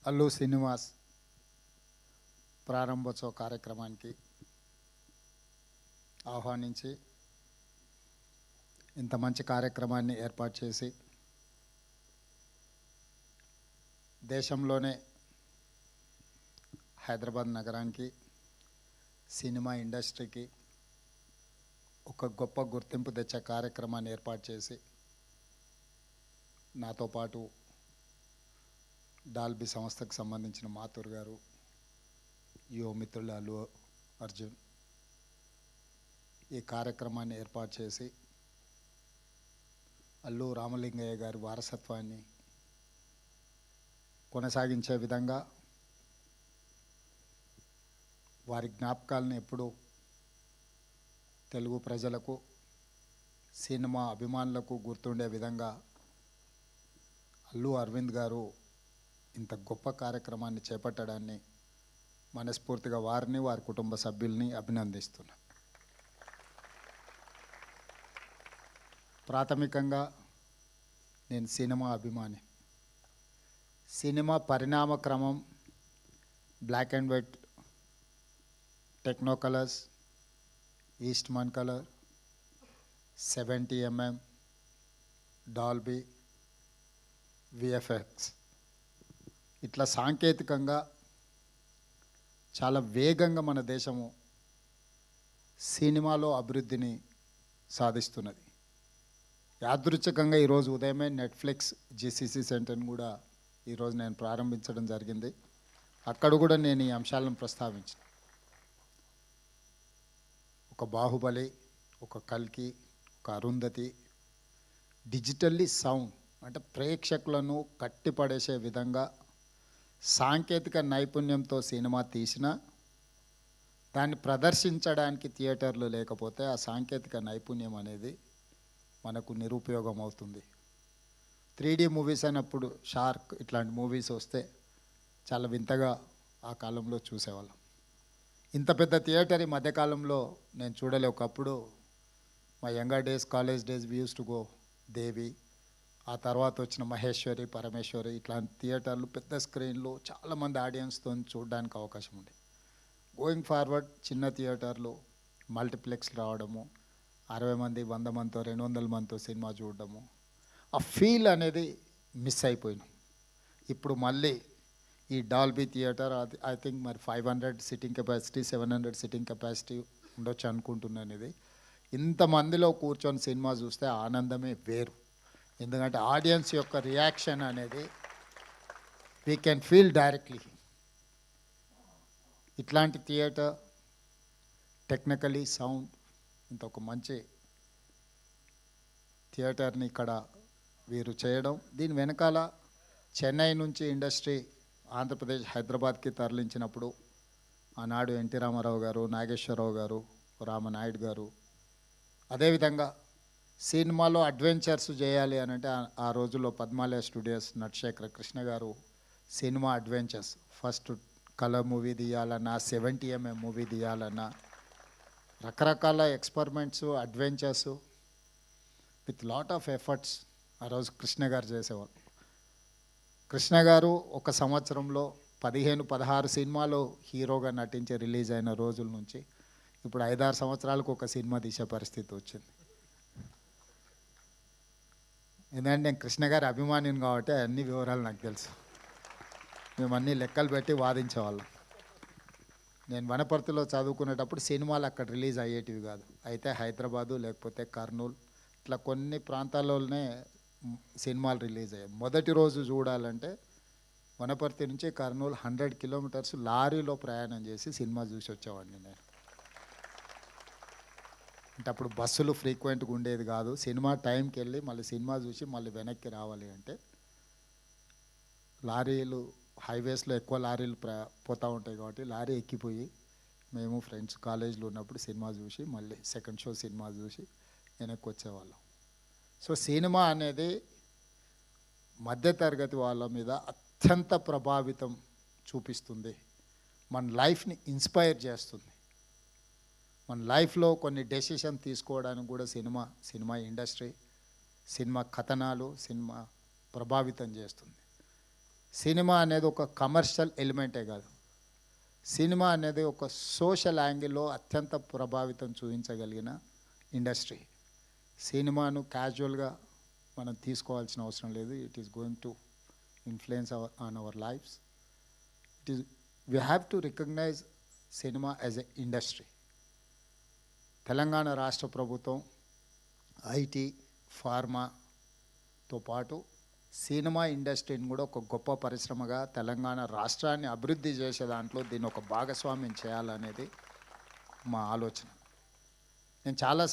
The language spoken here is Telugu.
అల్లు శ్రీనివాస్ ప్రారంభోత్సవ కార్యక్రమానికి ఆహ్వానించి ఇంత మంచి కార్యక్రమాన్ని ఏర్పాటు చేసి దేశంలోనే హైదరాబాద్ నగరానికి సినిమా ఇండస్ట్రీకి ఒక గొప్ప గుర్తింపు తెచ్చే కార్యక్రమాన్ని ఏర్పాటు చేసి నాతో పాటు డాల్బీ సంస్థకు సంబంధించిన మాథూర్ గారు, యువ మిత్రులు అల్లు అర్జున్ ఈ కార్యక్రమాన్ని ఏర్పాటు చేసి అల్లు రామలింగయ్య గారి వారసత్వాన్ని కొనసాగించే విధంగా వారి జ్ఞాపకాలను ఎప్పుడూ తెలుగు ప్రజలకు, సినిమా అభిమానులకు గుర్తుండే విధంగా అల్లు అరవింద్ గారు ఇంత గొప్ప కార్యక్రమాన్ని చేపట్టడాన్ని మనస్ఫూర్తిగా వారిని, వారి కుటుంబ సభ్యుల్ని అభినందిస్తున్నాను. ప్రాథమికంగా నేను సినిమా అభిమాని. సినిమా పరిణామ క్రమం black and white, techno colours, Eastman colour, 70mm, Dolby, VFX ఇట్లా సాంకేతికంగా చాలా వేగంగా మన దేశము సినిమాలో అభివృద్ధిని సాధిస్తున్నది. యాదృచ్ఛికంగా ఈరోజు ఉదయమే నెట్ఫ్లిక్స్ జిసిసి సెంటర్ని కూడా ఈరోజు నేను ప్రారంభించడం జరిగింది. అక్కడ కూడా నేను ఈ అంశాలను ప్రస్తావించిన. ఒక బాహుబలి, ఒక కల్కి, ఒక అరుంధతి డిజిటల్లీ సౌండ్ అంటే ప్రేక్షకులను కట్టిపడేసే విధంగా సాంకేతిక నైపుణ్యంతో సినిమా తీసిన దాన్ని ప్రదర్శించడానికి థియేటర్లు లేకపోతే ఆ సాంకేతిక నైపుణ్యం అనేది మనకు నిరుపయోగం అవుతుంది. 3D మూవీస్ అయినప్పుడు షార్క్ ఇట్లాంటి మూవీస్ వస్తే చాలా వింతగా ఆ కాలంలో చూసేవాళ్ళం. ఇంత పెద్ద థియేటర్ ఈ మధ్యకాలంలో నేను చూడలే. ఒకప్పుడు మా younger days, college days we use to go Devi, ఆ తర్వాత వచ్చిన మహేశ్వరి, పరమేశ్వరి ఇట్లాంటి థియేటర్లు పెద్ద స్క్రీన్లు చాలామంది ఆడియన్స్తో చూడడానికి అవకాశం ఉంది. గోయింగ్ ఫార్వర్డ్ చిన్న థియేటర్లు, మల్టీప్లెక్స్ రావడము, 60 మంది, 100 మందితో, 200 మందితో సినిమా చూడడము, ఆ ఫీల్ అనేది మిస్ అయిపోయినాం. ఇప్పుడు మళ్ళీ ఈ డాల్బీ థియేటర్ ఐ థింక్ మరి 500 సిట్టింగ్ కెపాసిటీ, 700 సిట్టింగ్ కెపాసిటీ ఉండొచ్చు అనుకుంటున్నాను. ఇది ఇంతమందిలో కూర్చొని సినిమా చూస్తే ఆనందమే వేరు. ఎందుకంటే ఆడియన్స్ యొక్క రియాక్షన్ అనేది వీ కెన్ ఫీల్ డైరెక్ట్లీ. ఇట్లాంటి థియేటర్ టెక్నికలీ సౌండ్ ఇంత ఒక మంచి థియేటర్ని ఇక్కడ వీరు చేయడం, దీని వెనకాల చెన్నై నుంచి ఇండస్ట్రీ ఆంధ్రప్రదేశ్ హైదరాబాద్కి తరలించినప్పుడు ఆనాడు ఎన్టీ రామారావు గారు, నాగేశ్వరరావు గారు, రామనాయుడు గారు, అదేవిధంగా సినిమాలో అడ్వెంచర్స్ చేయాలి అని అంటే ఆ రోజుల్లో పద్మాలయ స్టూడియోస్ నటశేఖర కృష్ణ గారు సినిమా అడ్వెంచర్స్ ఫస్ట్ కలర్ మూవీ తీయాలన్నా, 70mm మూవీ తీయాలన్నా రకరకాల experiments, adventures with lot of efforts ఆ రోజు కృష్ణ గారు చేసేవాళ్ళు. కృష్ణ గారు ఒక సంవత్సరంలో 15-16 సినిమాలు హీరోగా నటించి రిలీజ్ అయిన రోజుల నుంచి ఇప్పుడు 5-6 సంవత్సరాలకు ఒక సినిమా తీసే పరిస్థితి వచ్చింది. ఎందుకంటే నేను కృష్ణ గారి అభిమానిని కాబట్టి అన్ని వివరాలు నాకు తెలుసు. మేము అన్ని లెక్కలు పెట్టి వాదించేవాళ్ళం. నేను వనపర్తిలో చదువుకునేటప్పుడు సినిమాలు అక్కడ రిలీజ్ అయ్యేటివి కాదు. అయితే హైదరాబాదు లేకపోతే కర్నూలు ఇట్లా కొన్ని ప్రాంతాల్లోనే సినిమాలు రిలీజ్ అయ్యాయి. మొదటి రోజు చూడాలంటే వనపర్తి నుంచి కర్నూలు 100 కిలోమీటర్స్ లారీలో ప్రయాణం చేసి సినిమా చూసి వచ్చేవాడిని నేను. అంటే అప్పుడు బస్సులు ఫ్రీక్వెంట్గా ఉండేది కాదు. సినిమా టైంకి వెళ్ళి మళ్ళీ సినిమా చూసి మళ్ళీ వెనక్కి రావాలి అంటే లారీలు, హైవేస్లో ఎక్కువ లారీలు పోతూ ఉంటాయి కాబట్టి లారీ ఎక్కిపోయి మేము ఫ్రెండ్స్ కాలేజీలో ఉన్నప్పుడు సినిమా చూసి మళ్ళీ సెకండ్ షో సినిమా చూసి వెనక్కి వచ్చేవాళ్ళం. సో సినిమా అనేది మధ్యతరగతి వాళ్ళ మీద అత్యంత ప్రభావితం చూపిస్తుంది. మన లైఫ్ని ఇన్స్పైర్ చేస్తుంది. మన లైఫ్లో కొన్ని డెసిషన్ తీసుకోవడానికి కూడా సినిమా ఇండస్ట్రీ, సినిమా కథనాలు, సినిమా ప్రభావితం చేస్తుంది. సినిమా అనేది ఒక కమర్షియల్ ఎలిమెంటే కాదు, సినిమా అనేది ఒక సోషల్ యాంగిల్లో అత్యంత ప్రభావితం చూపించగలిగిన ఇండస్ట్రీ. సినిమాను క్యాజువల్గా మనం తీసుకోవాల్సిన అవసరం లేదు. It is going to influence on our lives. It is we have to recognize cinema as a industry. Telangana రాష్ట్ర ప్రభుత్వం ఐటీ, ఫార్మాతో పాటు సినిమా ఇండస్ట్రీని కూడా ఒక గొప్ప పరిశ్రమగా తెలంగాణ రాష్ట్రాన్ని అభివృద్ధి చేసే దాంట్లో దీన్ని ఒక భాగస్వామ్యం చేయాలనేది మా ఆలోచన. నేను చాలా